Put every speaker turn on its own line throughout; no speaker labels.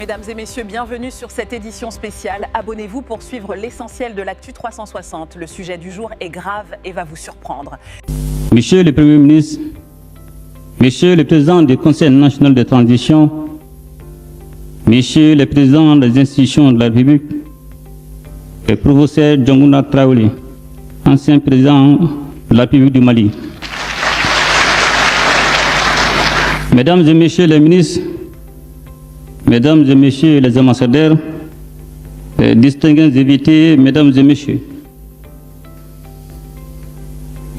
Mesdames et messieurs, bienvenue sur cette édition spéciale. Abonnez-vous pour suivre l'essentiel de l'Actu 360. Le sujet du jour est grave et va vous surprendre.
Monsieur le Premier ministre, Monsieur le Président du Conseil national de transition, Monsieur le Président des institutions de la République, le professeur Diongouna Traoré, ancien président de la République du Mali, Mesdames et Messieurs les ministres, Mesdames et Messieurs les ambassadeurs, distingués invités, Mesdames et Messieurs,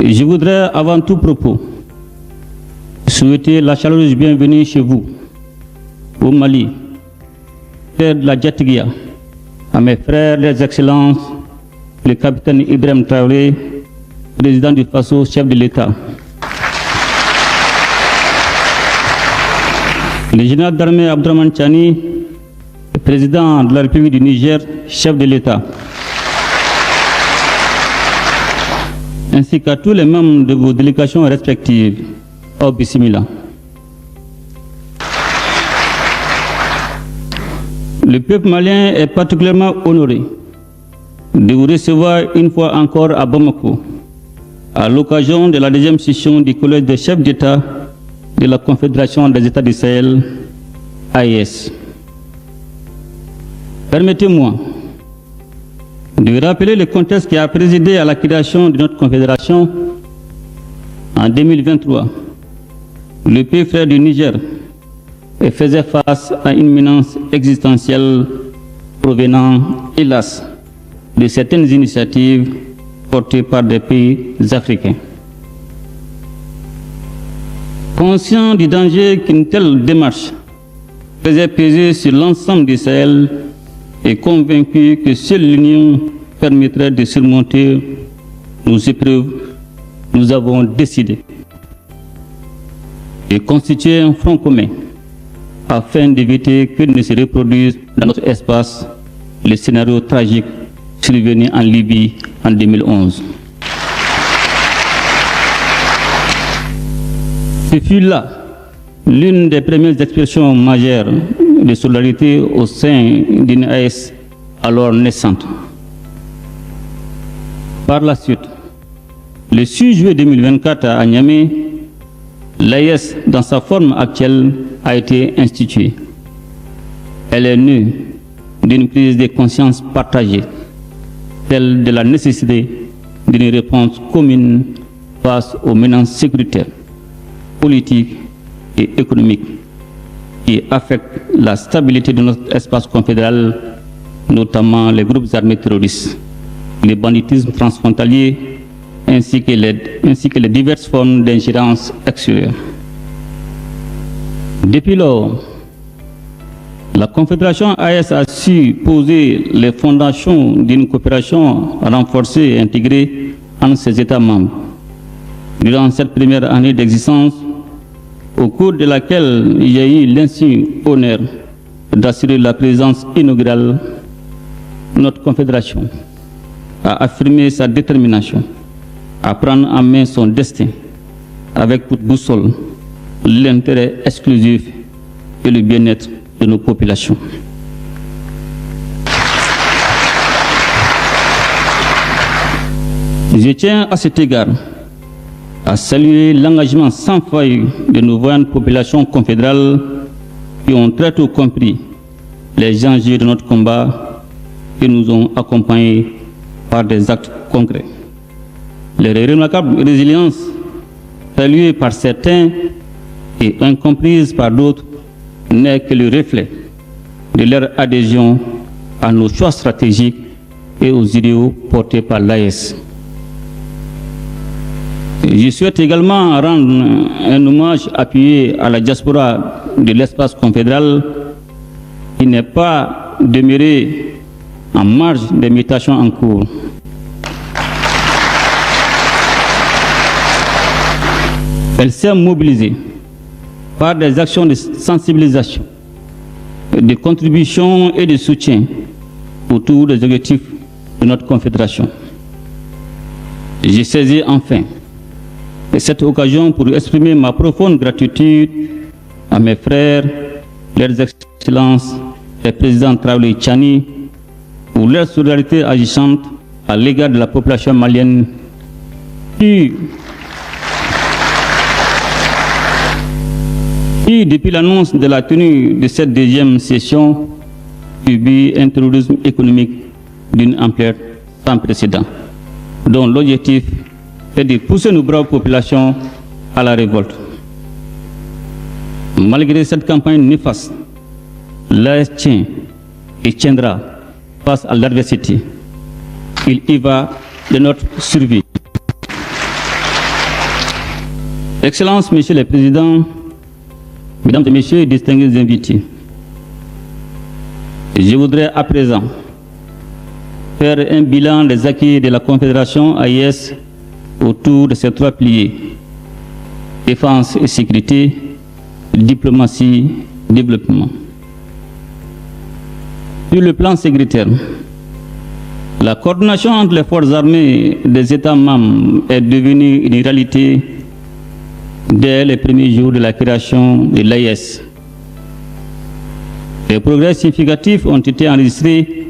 je voudrais avant tout propos souhaiter la chaleureuse bienvenue chez vous, au Mali, terre de la Djatigua, à mes frères, les excellences, le capitaine Ibrahim Traoré, président du Faso, chef de l'État, le général d'armée Abdourahmane Tchani, président de la République du Niger, chef de l'État, ainsi qu'à tous les membres de vos délégations respectives. Oh, bismillah. Le peuple malien est particulièrement honoré de vous recevoir une fois encore à Bamako, à l'occasion de la deuxième session du Collège des chefs d'État de la Confédération des États du Sahel, AES. Permettez-moi de rappeler le contexte qui a présidé à la création de notre confédération en 2023. Le pays frère du Niger faisait face à une menace existentielle provenant, hélas, de certaines initiatives portées par des pays africains. Conscient du danger qu'une telle démarche faisait peser sur l'ensemble du Sahel et convaincu que seule l'union permettrait de surmonter nos épreuves, nous avons décidé de constituer un front commun afin d'éviter que ne se reproduise dans notre espace le scénario tragique survenu en Libye en 2011. Ce fut là l'une des premières expressions majeures de solidarité au sein d'une AES alors naissante. Par la suite, le 6 juillet 2024 à Niamey, l'AES dans sa forme actuelle a été instituée. Elle est née d'une prise de conscience partagée, celle de la nécessité d'une réponse commune face aux menaces sécuritaires, politiques et économiques qui affectent la stabilité de notre espace confédéral, notamment les groupes armés terroristes, le banditisme transfrontalier ainsi que les diverses formes d'ingérence extérieure. Depuis lors, la Confédération AES a su poser les fondations d'une coopération renforcée et intégrée entre ses États membres. Durant cette première année d'existence, au cours de laquelle j'ai eu l'insigne honneur d'assurer la présidence inaugurale, notre Confédération a affirmé sa détermination à prendre en main son destin avec pour boussole l'intérêt exclusif et le bien-être de nos populations. Je tiens à cet égard à saluer l'engagement sans faille de nos voyantes populations confédérales qui ont très tôt compris les enjeux de notre combat et nous ont accompagnés par des actes concrets. Les remarquables résilience saluée par certains et incomprise par d'autres n'est que le reflet de leur adhésion à nos choix stratégiques et aux idéaux portés par l'AES. Je souhaite également rendre un hommage appuyé à la diaspora de l'espace confédéral qui n'est pas demeurée en marge des mutations en cours. Elle s'est mobilisée par des actions de sensibilisation, de contribution et de soutien autour des objectifs de notre confédération. J'ai saisi enfin cette occasion pour exprimer ma profonde gratitude à mes frères, leurs excellences le président Traoré Tchani pour leur solidarité agissante à l'égard de la population malienne qui, depuis l'annonce de la tenue de cette deuxième session, subit un terrorisme économique d'une ampleur sans précédent, dont l'objectif est de pousser nos braves populations à la révolte. Malgré cette campagne néfaste, l'AS tient et tiendra face à l'adversité. Il y va de notre survie. Excellences, Messieurs les Présidents, Mesdames et Messieurs, distingués invités, je voudrais à présent faire un bilan des acquis de la Confédération AES autour de ces trois piliers: défense et sécurité, diplomatie, développement. Sur le plan sécuritaire, la coordination entre les forces armées des États membres est devenue une réalité dès les premiers jours de la création de l'AES. Des progrès significatifs ont été enregistrés,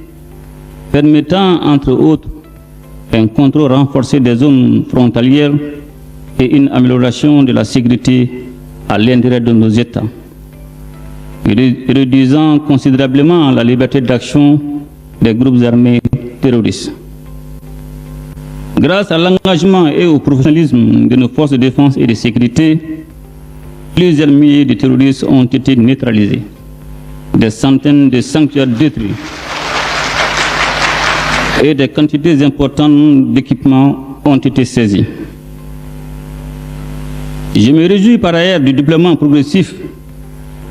permettant entre autres un contrôle renforcé des zones frontalières et une amélioration de la sécurité à l'intérieur de nos États, réduisant considérablement la liberté d'action des groupes armés terroristes. Grâce à l'engagement et au professionnalisme de nos forces de défense et de sécurité, plusieurs milliers de terroristes ont été neutralisés, des centaines de sanctuaires détruits et des quantités importantes d'équipements ont été saisis. Je me réjouis par ailleurs du déploiement progressif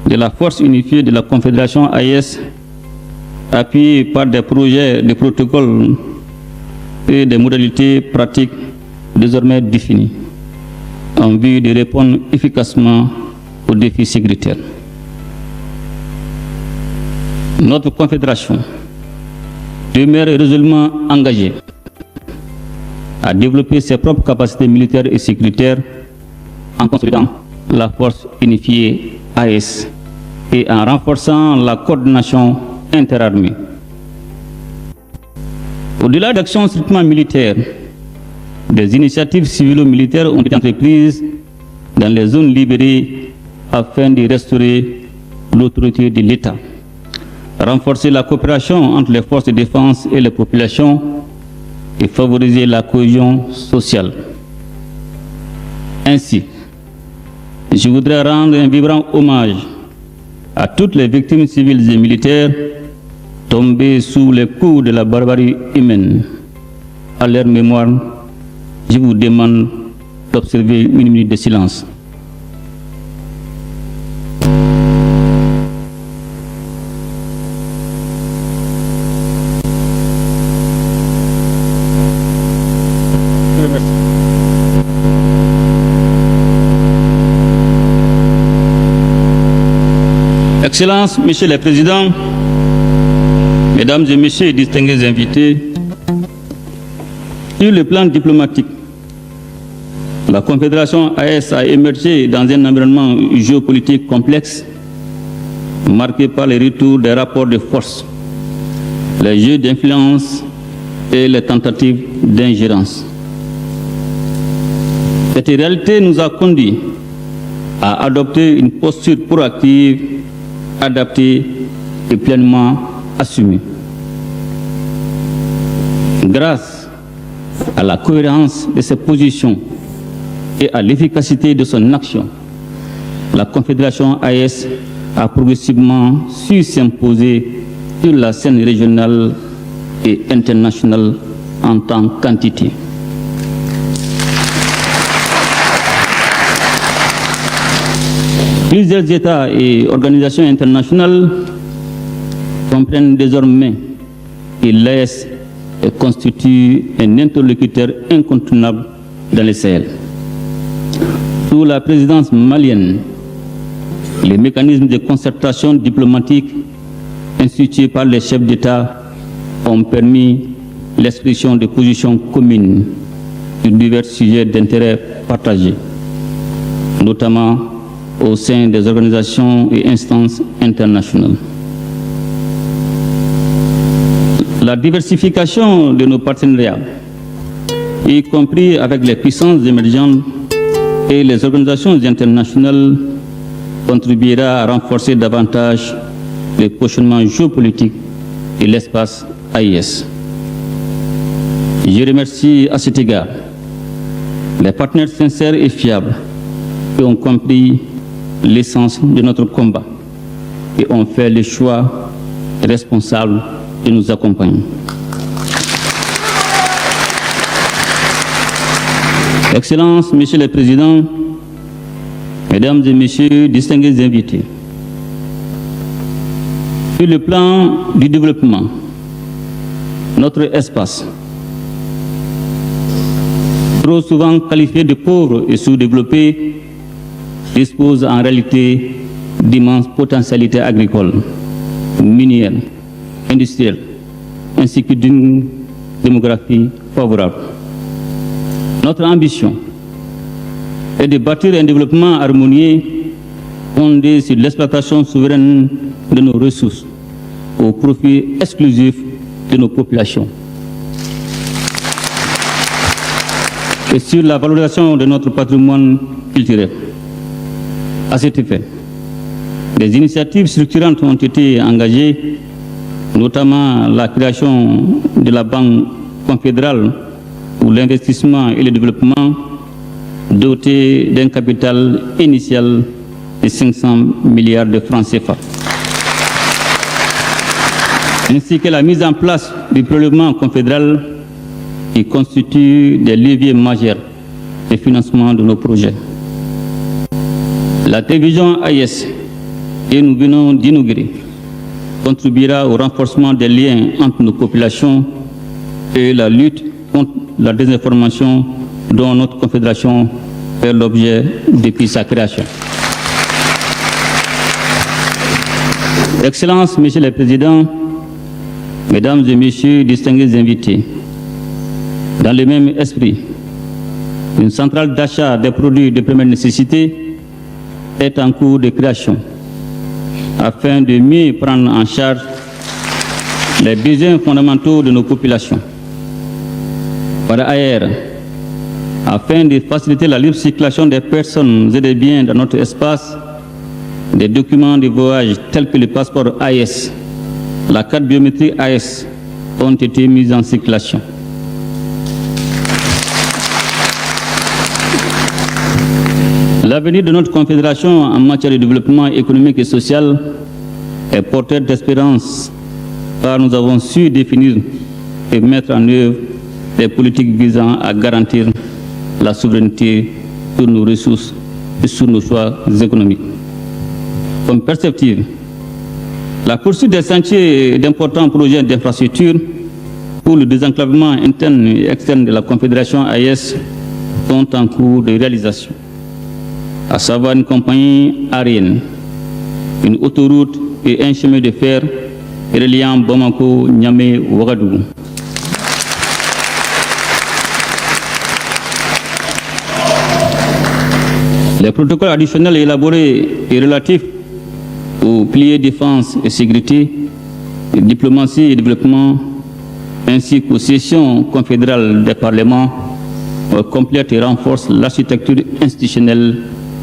de la force unifiée de la Confédération AES, appuyée par des projets de protocoles et des modalités pratiques désormais définies, en vue de répondre efficacement aux défis sécuritaires. Notre Confédération demeure résolument engagée à développer ses propres capacités militaires et sécuritaires en consolidant la force unifiée AES et en renforçant la coordination interarmée. Au-delà d'actions strictement militaires, des initiatives civilo-militaires ont été entreprises dans les zones libérées afin de restaurer l'autorité de l'État, renforcer la coopération entre les forces de défense et les populations et favoriser la cohésion sociale. Ainsi, je voudrais rendre un vibrant hommage à toutes les victimes civiles et militaires tombées sous les coups de la barbarie humaine. À leur mémoire, je vous demande d'observer une minute de silence. Excellences, Messieurs les Présidents, Mesdames et Messieurs, distingués invités, sur le plan diplomatique, la Confédération AES a émergé dans un environnement géopolitique complexe, marqué par les retours des rapports de force, les jeux d'influence et les tentatives d'ingérence. Cette réalité nous a conduits à adopter une posture proactive, adaptée et pleinement assumée. Grâce à la cohérence de ses positions et à l'efficacité de son action, la Confédération AES a progressivement su s'imposer sur la scène régionale et internationale en tant qu'entité. Plusieurs États et organisations internationales comprennent désormais que l'AES constitue un interlocuteur incontournable dans le Sahel. Sous la présidence malienne, les mécanismes de concertation diplomatique institués par les chefs d'État ont permis l'expression de positions communes sur divers sujets d'intérêt partagé, notamment au sein des organisations et instances internationales. La diversification de nos partenariats, y compris avec les puissances émergentes et les organisations internationales, contribuera à renforcer davantage le positionnement géopolitique de l'espace AIS. Je remercie à cet égard les partenaires sincères et fiables qui ont compris l'essence de notre combat et ont fait le choix responsable de nous accompagner. Excellences, Monsieur le Président, Mesdames et Messieurs, distingués invités, sur le plan du développement, notre espace, trop souvent qualifié de pauvre et sous-développé, dispose en réalité d'immenses potentialités agricoles, minières, industrielles, ainsi que d'une démographie favorable. Notre ambition est de bâtir un développement harmonieux fondé sur l'exploitation souveraine de nos ressources au profit exclusif de nos populations et sur la valorisation de notre patrimoine culturel. À cet effet, des initiatives structurantes ont été engagées, notamment la création de la Banque confédérale pour l'investissement et le développement, dotée d'un capital initial de 500 milliards de francs CFA, ainsi que la mise en place du prélèvement confédéral qui constitue des leviers majeurs de financement de nos projets. La télévision AIS que nous venons d'inaugurer contribuera au renforcement des liens entre nos populations et la lutte contre la désinformation dont notre confédération fait l'objet depuis sa création. Excellences, Monsieur le Président, Mesdames et Messieurs, distingués invités, dans le même esprit, une centrale d'achat des produits de première nécessité est en cours de création afin de mieux prendre en charge les besoins fondamentaux de nos populations. Par ailleurs, afin de faciliter la libre circulation des personnes et des biens dans notre espace, des documents de voyage tels que le passeport AIS, la carte biométrique AIS ont été mis en circulation. L'avenir de notre confédération en matière de développement économique et social est porteur d'espérance, car nous avons su définir et mettre en œuvre des politiques visant à garantir la souveraineté sur nos ressources et sur nos choix économiques. Comme perspective, la poursuite des chantiers d'importants projets d'infrastructure pour le désenclavement interne et externe de la Confédération AIS sont en cours de réalisation, à savoir une compagnie aérienne, une autoroute et un chemin de fer reliant Bamako, Niamey, Ouagadougou. Les protocoles additionnels élaborés et relatifs aux piliers défense et sécurité, diplomatie et développement, ainsi qu'aux sessions confédérales des parlements, complètent et renforcent l'architecture institutionnelle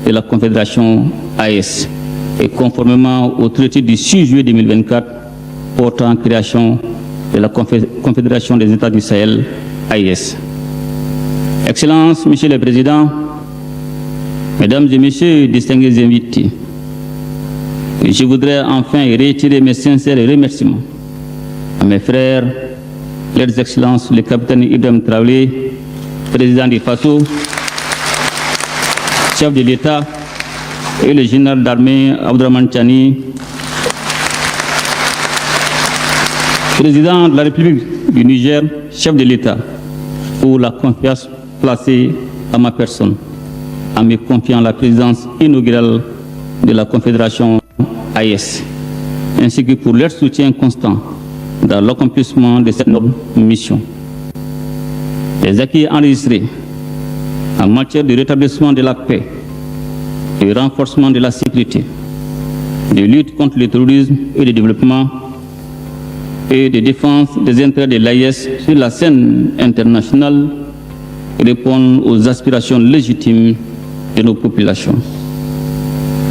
de la Confédération AIS, et conformément au traité du 6 juillet 2024 portant création de la Confédération des États du Sahel, AIS. Excellences, Monsieur le Président, Mesdames et Messieurs, distingués invités, je voudrais enfin réitérer mes sincères remerciements à mes frères, leurs Excellences, le capitaine Ibrahim Traoré, président du FASO, chef de l'État, et le général d'armée Abdourahmane Tiani, président de la République du Niger, chef de l'État, pour la confiance placée à ma personne, en me confiant la présidence inaugurale de la Confédération AIS, ainsi que pour leur soutien constant dans l'accomplissement de cette noble mission. Les acquis enregistrés en matière de rétablissement de la paix, de renforcement de la sécurité, de lutte contre le terrorisme et le développement et de défense des intérêts de l'AES sur la scène internationale répondent aux aspirations légitimes de nos populations.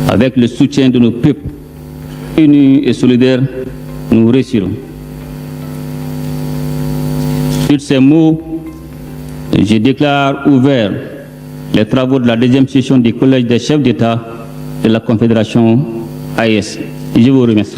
Avec le soutien de nos peuples unis et solidaires, nous réussirons. Sur ces mots, je déclare ouvert les travaux de la deuxième session du Collège des chefs d'État de la Confédération AES. Je vous remercie.